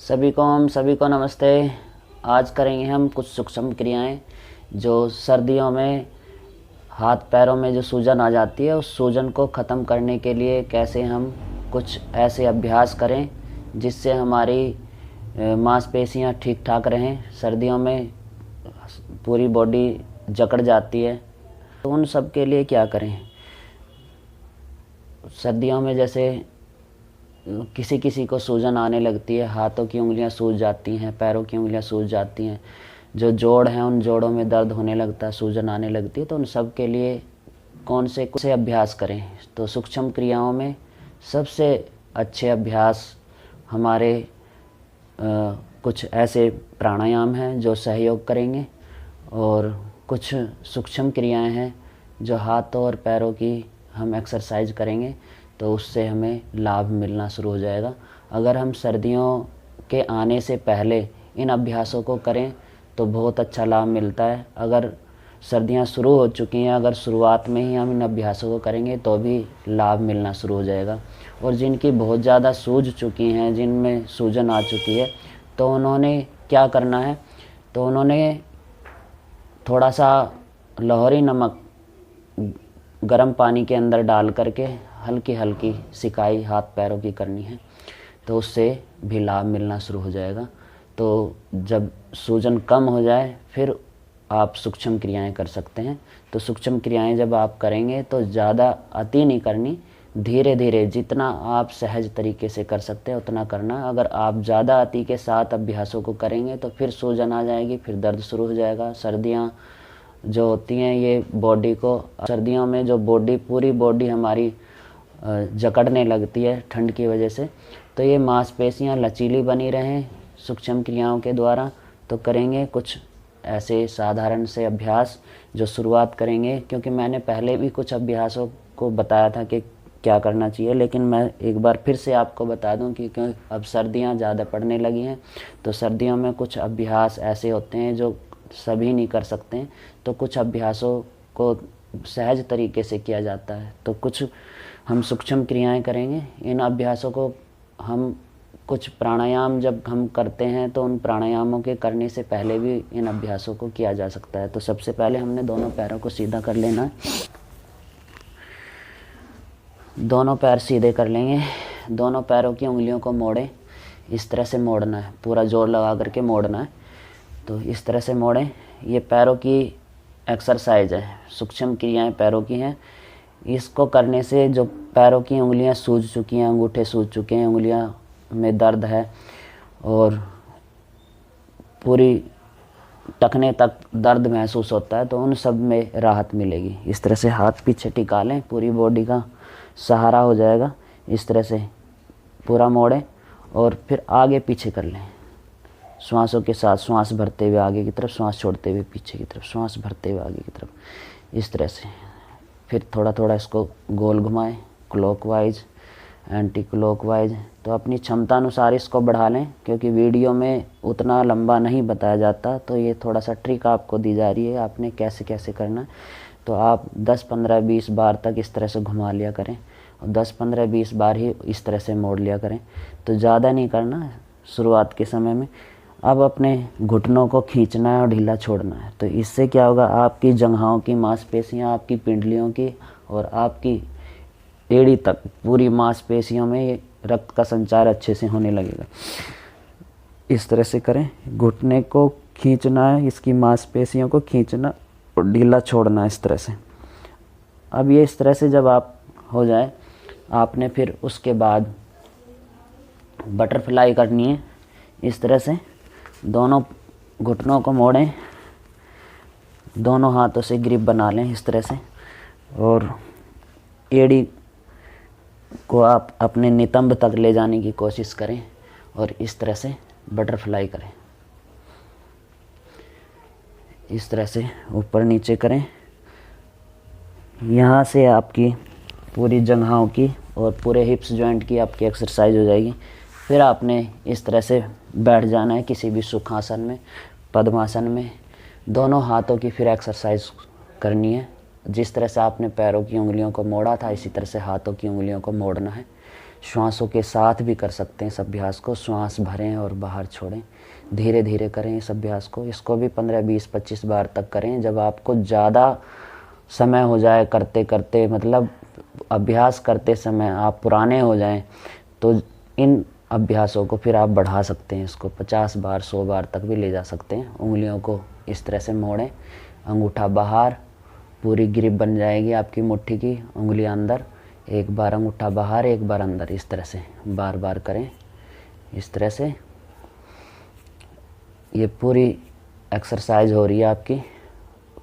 सभी को नमस्ते। आज करेंगे हम कुछ सूक्ष्म क्रियाएं जो सर्दियों में हाथ पैरों में जो सूजन आ जाती है उस सूजन को ख़त्म करने के लिए कैसे हम कुछ ऐसे अभ्यास करें जिससे हमारी मांसपेशियां ठीक ठाक रहें। सर्दियों में पूरी बॉडी जकड़ जाती है, तो उन सब के लिए क्या करें। सर्दियों में जैसे किसी किसी को सूजन आने लगती है, हाथों की उंगलियां सूज जाती हैं, पैरों की उंगलियां सूज जाती हैं, जो जोड़ हैं उन जोड़ों में दर्द होने लगता है, सूजन आने लगती है। तो उन सब के लिए कौन से अभ्यास करें। तो सूक्ष्म क्रियाओं में सबसे अच्छे अभ्यास हमारे कुछ ऐसे प्राणायाम हैं जो सहयोग करेंगे, और कुछ सूक्ष्म क्रियाएं हैं जो हाथों और पैरों की हम एक्सरसाइज करेंगे तो उससे हमें लाभ मिलना शुरू हो जाएगा। अगर हम सर्दियों के आने से पहले इन अभ्यासों को करें तो बहुत अच्छा लाभ मिलता है। अगर सर्दियां शुरू हो चुकी हैं, अगर शुरुआत में ही हम इन अभ्यासों को करेंगे तो भी लाभ मिलना शुरू हो जाएगा। और जिनकी बहुत ज़्यादा सूज चुकी हैं, जिनमें सूजन आ चुकी है, तो उन्होंने क्या करना है, तो उन्होंने थोड़ा सा लाहौरी नमक गर्म पानी के अंदर डाल करके हल्की हल्की सिकाई हाथ पैरों की करनी है, तो उससे भी लाभ मिलना शुरू हो जाएगा। तो जब सूजन कम हो जाए फिर आप सूक्ष्म क्रियाएं कर सकते हैं। तो सूक्ष्म क्रियाएं जब आप करेंगे तो ज़्यादा अति नहीं करनी, धीरे धीरे जितना आप सहज तरीके से कर सकते हैं उतना करना। अगर आप ज़्यादा अति के साथ अभ्यासों को करेंगे तो फिर सूजन आ जाएगी, फिर दर्द शुरू हो जाएगा। सर्दियाँ जो होती हैं ये बॉडी को, सर्दियों में जो बॉडी पूरी बॉडी हमारी जकड़ने लगती है ठंड की वजह से, तो ये मांसपेशियां लचीली बनी रहें सूक्ष्म क्रियाओं के द्वारा। तो करेंगे कुछ ऐसे साधारण से अभ्यास जो शुरुआत करेंगे, क्योंकि मैंने पहले भी कुछ अभ्यासों को बताया था कि क्या करना चाहिए, लेकिन मैं एक बार फिर से आपको बता दूं कि क्योंकि अब सर्दियां ज़्यादा पड़ने लगी हैं, तो सर्दियों में कुछ अभ्यास ऐसे होते हैं जो सभी नहीं कर सकते हैं। तो कुछ अभ्यासों को सहज तरीके से किया जाता है, तो कुछ हम सूक्ष्म क्रियाएं करेंगे। इन अभ्यासों को हम कुछ प्राणायाम जब हम करते हैं तो उन प्राणायामों के करने से पहले भी इन अभ्यासों को किया जा सकता है। तो सबसे पहले हमने दोनों पैरों को सीधा कर लेना है, दोनों पैर सीधे कर लेंगे। दोनों पैरों की उंगलियों को मोड़ें, इस तरह से मोड़ना है, पूरा जोर लगा करके मोड़ना है। तो इस तरह से मोड़ें। ये पैरों की एक्सरसाइज है, सूक्ष्म क्रियाएं पैरों की हैं। इसको करने से जो पैरों की उंगलियां सूज चुकी हैं, अंगूठे सूज चुके हैं, उंगलियां में दर्द है और पूरी टखने तक दर्द महसूस होता है, तो उन सब में राहत मिलेगी। इस तरह से हाथ पीछे टिका लें, पूरी बॉडी का सहारा हो जाएगा। इस तरह से पूरा मोड़ें और फिर आगे पीछे कर लें, श्वासों के साथ, श्वास भरते हुए आगे की तरफ, श्वास छोड़ते हुए पीछे की तरफ, श्वास भरते हुए आगे की तरफ, इस तरह से। फिर थोड़ा थोड़ा इसको गोल घुमाएं, क्लॉकवाइज, एंटी क्लॉकवाइज। तो अपनी क्षमता अनुसार इसको बढ़ा लें, क्योंकि वीडियो में उतना लंबा नहीं बताया जाता, तो ये थोड़ा सा ट्रिक आपको दी जा रही है आपने कैसे कैसे करना है। तो आप 10, 15, 20 बार तक इस तरह से घुमा लिया करें और 10, 15, 20 बार ही इस तरह से मोड़ लिया करें। तो ज़्यादा नहीं करना शुरुआत के समय में। अब अपने घुटनों को खींचना है और ढीला छोड़ना है। तो इससे क्या होगा, आपकी जंघाओं की मांसपेशियां, आपकी पिंडलियों की और आपकी एड़ी तक पूरी मांसपेशियों में ये रक्त का संचार अच्छे से होने लगेगा। इस तरह से करें, घुटने को खींचना है, इसकी मांसपेशियों को खींचना और ढीला छोड़ना इस तरह से। अब ये इस तरह से जब आप हो जाए, आपने फिर उसके बाद बटरफ्लाई करनी है। इस तरह से दोनों घुटनों को मोड़ें, दोनों हाथों से ग्रिप बना लें इस तरह से, और एड़ी को आप अपने नितंब तक ले जाने की कोशिश करें और इस तरह से बटरफ्लाई करें। इस तरह से ऊपर नीचे करें। यहाँ से आपकी पूरी जंघाओं की और पूरे हिप्स जॉइंट की आपकी एक्सरसाइज हो जाएगी। फिर आपने इस तरह से बैठ जाना है किसी भी सुखासन में, पद्मासन में। दोनों हाथों की फिर एक्सरसाइज करनी है। जिस तरह से आपने पैरों की उंगलियों को मोड़ा था, इसी तरह से हाथों की उंगलियों को मोड़ना है। श्वासों के साथ भी कर सकते हैं इस अभ्यास को। श्वास भरें और बाहर छोड़ें, धीरे धीरे करें इस अभ्यास को। इसको भी 15, 20, 25 बार तक करें। जब आपको ज़्यादा समय हो जाए करते करते, मतलब अभ्यास करते समय आप पुराने हो जाएं, तो इन अभ्यासों को फिर आप बढ़ा सकते हैं। इसको 50 बार, 100 बार तक भी ले जा सकते हैं। उंगलियों को इस तरह से मोड़ें, अंगूठा बाहर, पूरी ग्रिप बन जाएगी आपकी मुट्ठी की, उंगलियां अंदर, एक बार अंगूठा बाहर, एक बार अंदर, इस तरह से बार बार करें। इस तरह से ये पूरी एक्सरसाइज हो रही है आपकी।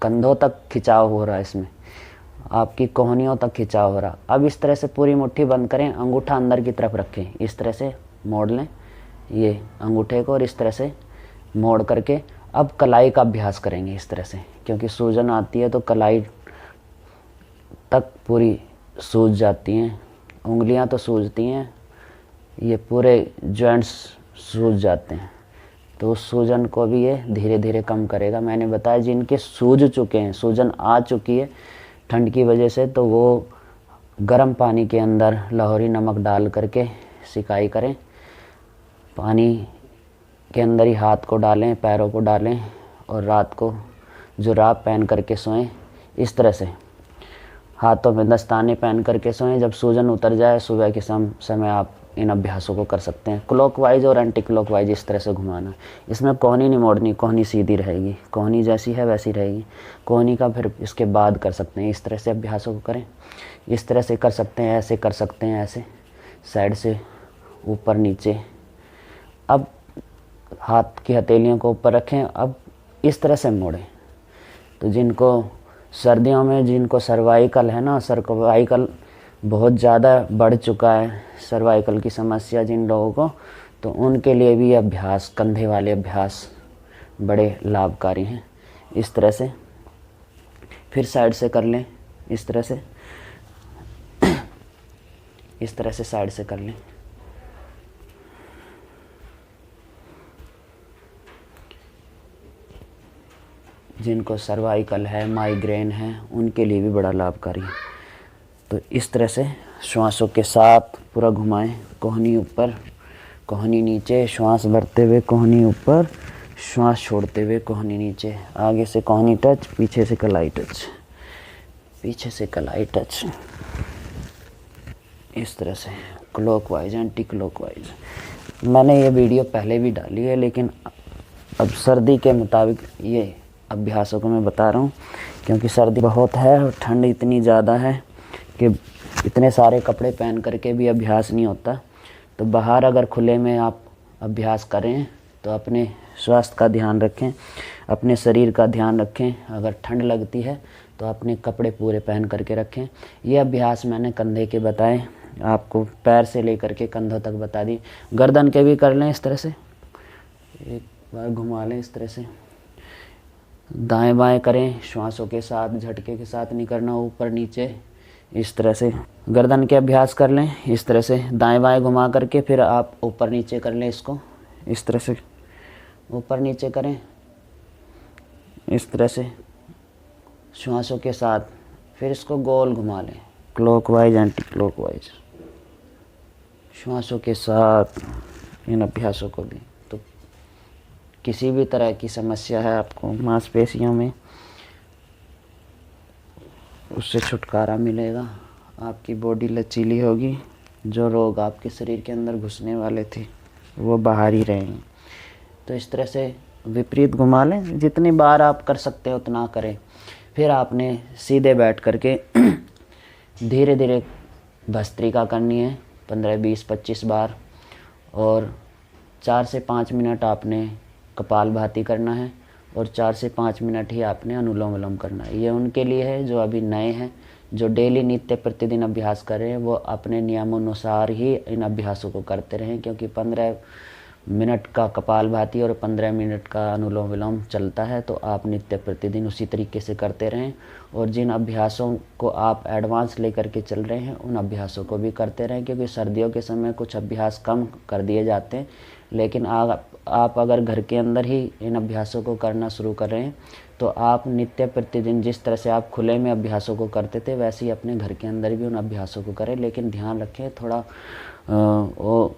कंधों तक खिंचाव हो रहा है इसमें, आपकी कोहनियों तक खिंचाव हो रहा। अब इस तरह से पूरी मुट्ठी बंद करें, अंगूठा अंदर की तरफ रखें, इस तरह से मोड़ लें ये अंगूठे को, और इस तरह से मोड़ करके अब कलाई का अभ्यास करेंगे इस तरह से, क्योंकि सूजन आती है तो कलाई तक पूरी सूज जाती हैं। उंगलियां तो सूजती हैं, ये पूरे जॉइंट्स सूज जाते हैं, तो उस सूजन को भी ये धीरे धीरे कम करेगा। मैंने बताया जिनके सूज चुके हैं, सूजन आ चुकी है ठंड की वजह से, तो वो गर्म पानी के अंदर लाहौरी नमक डाल करके सिकाई करें। पानी के अंदर ही हाथ को डालें, पैरों को डालें, और रात को जुराब पहन करके सोएं। इस तरह से हाथों में दस्ताने पहन करके सोएं। जब सूजन उतर जाए सुबह के समय आप इन अभ्यासों को कर सकते हैं। क्लॉकवाइज और एंटी क्लॉकवाइज इस तरह से घुमाना। इसमें कोहनी नहीं मोड़नी, कोहनी सीधी रहेगी, कोहनी जैसी है वैसी रहेगी। कोहनी का फिर इसके बाद कर सकते हैं। इस तरह से अभ्यासों को करें, इस तरह से कर सकते हैं, ऐसे कर सकते हैं, ऐसे साइड से ऊपर नीचे। अब हाथ की हथेलियों को ऊपर रखें, अब इस तरह से मोड़ें। तो जिनको सर्दियों में जिनको सर्वाइकल है ना, सर्वाइकल बहुत ज़्यादा बढ़ चुका है, सर्वाइकल की समस्या जिन लोगों को, तो उनके लिए भी अभ्यास, कंधे वाले अभ्यास बड़े लाभकारी हैं। इस तरह से फिर साइड से कर लें, इस तरह से, इस तरह से साइड से कर लें। जिनको सर्वाइकल है, माइग्रेन है, उनके लिए भी बड़ा लाभकारी है। तो इस तरह से श्वासों के साथ पूरा घुमाएं। कोहनी ऊपर, कोहनी नीचे, श्वास भरते हुए कोहनी ऊपर, श्वास छोड़ते हुए कोहनी नीचे। आगे से कोहनी टच, पीछे से कलाई टच, पीछे से कलाई टच। इस तरह से क्लॉकवाइज, एंटी क्लॉकवाइज। मैंने ये वीडियो पहले भी डाली है, लेकिन अब सर्दी के मुताबिक ये अभ्यासों को मैं बता रहा हूँ, क्योंकि सर्दी बहुत है और ठंड इतनी ज़्यादा है कि इतने सारे कपड़े पहन करके भी अभ्यास नहीं होता। तो बाहर अगर खुले में आप अभ्यास करें तो अपने स्वास्थ्य का ध्यान रखें, अपने शरीर का ध्यान रखें। अगर ठंड लगती है तो अपने कपड़े पूरे पहन करके रखें। ये अभ्यास मैंने कंधे के बताए, आपको पैर से लेकर के कंधों तक बता दी। गर्दन के भी कर लें इस तरह से, एक बार घुमा लें इस तरह से, दाएं बाएं करें श्वासों के साथ, झटके के साथ नहीं करना, ऊपर नीचे। इस तरह से गर्दन के अभ्यास कर लें, इस तरह से दाएं बाएं घुमा करके फिर आप ऊपर नीचे कर लें इसको, इस तरह से ऊपर नीचे करें, इस तरह से श्वासों के साथ। फिर इसको गोल घुमा लें, क्लॉकवाइज, एंटी क्लॉकवाइज, श्वासों के साथ इन अभ्यासों को भी। तो किसी भी तरह की समस्या है आपको मांसपेशियों में, उससे छुटकारा मिलेगा, आपकी बॉडी लचीली होगी, जो रोग आपके शरीर के अंदर घुसने वाले थे वो बाहर ही रहेंगे। तो इस तरह से विपरीत घुमा लें, जितनी बार आप कर सकते हैं उतना करें। फिर आपने सीधे बैठ करके धीरे धीरे भस्त्रिका करनी है 15, 20, 25 बार, और 4 से 5 मिनट आपने कपालभाति करना है, और 4 से 5 मिनट ही आपने अनुलोम विलोम करना है। ये उनके लिए है जो अभी नए हैं, जो डेली नित्य प्रतिदिन अभ्यास कर रहे हैं, वो अपने नियमानुसार ही इन अभ्यासों को करते रहें, क्योंकि 15 मिनट का कपालभाति और 15 मिनट का अनुलोम विलोम चलता है। तो आप नित्य प्रतिदिन उसी तरीके से करते रहें, और जिन अभ्यासों को आप एडवांस लेकर के चल रहे हैं उन अभ्यासों को भी करते रहें, क्योंकि सर्दियों के समय कुछ अभ्यास कम कर दिए जाते हैं। लेकिन आप अगर घर के अंदर ही इन अभ्यासों को करना शुरू कर रहे हैं तो आप नित्य प्रतिदिन जिस तरह से आप खुले में अभ्यासों को करते थे वैसे ही अपने घर के अंदर भी उन अभ्यासों को करें। लेकिन ध्यान रखें, थोड़ा वो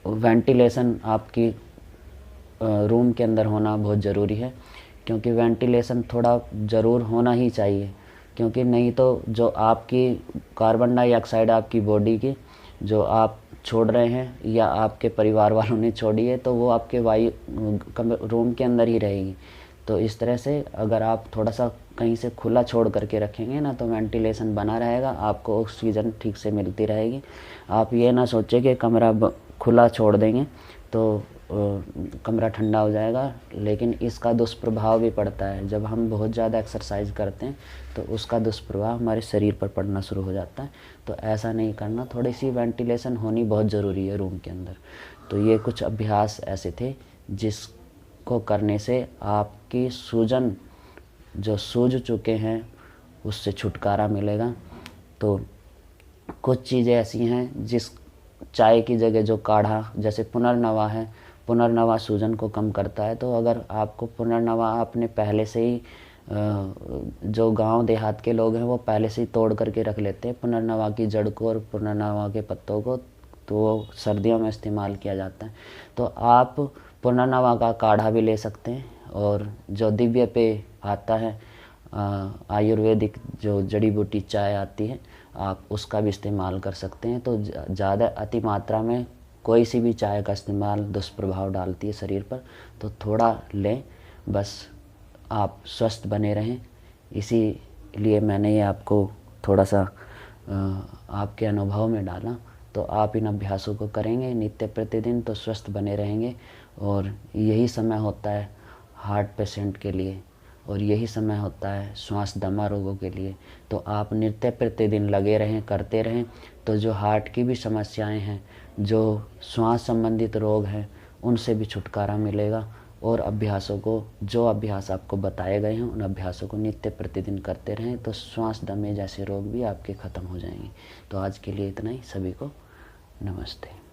वेंटिलेशन आपकी रूम के अंदर होना बहुत ज़रूरी है, क्योंकि वेंटिलेशन थोड़ा ज़रूर होना ही चाहिए, क्योंकि नहीं तो जो आपकी कार्बन डाइऑक्साइड आपकी बॉडी की जो आप छोड़ रहे हैं या आपके परिवार वालों ने छोड़ी है, तो वो आपके वायु रूम के अंदर ही रहेगी। तो इस तरह से अगर आप थोड़ा सा कहीं से खुला छोड़ करके रखेंगे ना, तो वेंटिलेशन बना रहेगा, आपको ऑक्सीजन ठीक से मिलती रहेगी। आप ये ना सोचें कि कमरा खुला छोड़ देंगे तो कमरा ठंडा हो जाएगा, लेकिन इसका दुष्प्रभाव भी पड़ता है। जब हम बहुत ज़्यादा एक्सरसाइज करते हैं तो उसका दुष्प्रभाव हमारे शरीर पर पड़ना शुरू हो जाता है। तो ऐसा नहीं करना, थोड़ी सी वेंटिलेशन होनी बहुत ज़रूरी है रूम के अंदर। तो ये कुछ अभ्यास ऐसे थे जिसको करने से आपकी सूजन जो सूज चुके हैं उससे छुटकारा मिलेगा। तो कुछ चीज़ें ऐसी हैं जिस चाय की जगह जो काढ़ा, जैसे पुनर्नवा है, पुनर्नवा सूजन को कम करता है। तो अगर आपको पुनर्नवा आपने पहले से ही जो गांव देहात के लोग हैं वो पहले से ही तोड़ करके रख लेते हैं पुनर्नवा की जड़ को और पुनर्नवा के पत्तों को, तो वो सर्दियों में इस्तेमाल किया जाता है। तो आप पुनर्नवा का काढ़ा भी ले सकते हैं, और जो दिव्य पे आता है आयुर्वेदिक जो जड़ी बूटी चाय आती है, आप उसका भी इस्तेमाल कर सकते हैं। तो ज़्यादा अति मात्रा में कोई सी भी चाय का इस्तेमाल दुष्प्रभाव डालती है शरीर पर, तो थोड़ा लें, बस आप स्वस्थ बने रहें। इसीलिए मैंने ये आपको थोड़ा सा आपके अनुभव में डाला। तो आप इन अभ्यासों को करेंगे नित्य प्रतिदिन तो स्वस्थ बने रहेंगे। और यही समय होता है हार्ट पेशेंट के लिए, और यही समय होता है श्वास दमा रोगों के लिए। तो आप नित्य प्रतिदिन लगे रहें, करते रहें, तो जो हार्ट की भी समस्याएं हैं, जो श्वास संबंधित रोग हैं, उनसे भी छुटकारा मिलेगा। और अभ्यासों को, जो अभ्यास आपको बताए गए हैं, उन अभ्यासों को नित्य प्रतिदिन करते रहें, तो श्वास दमे जैसे रोग भी आपके ख़त्म हो जाएंगे। तो आज के लिए इतना ही। सभी को नमस्ते।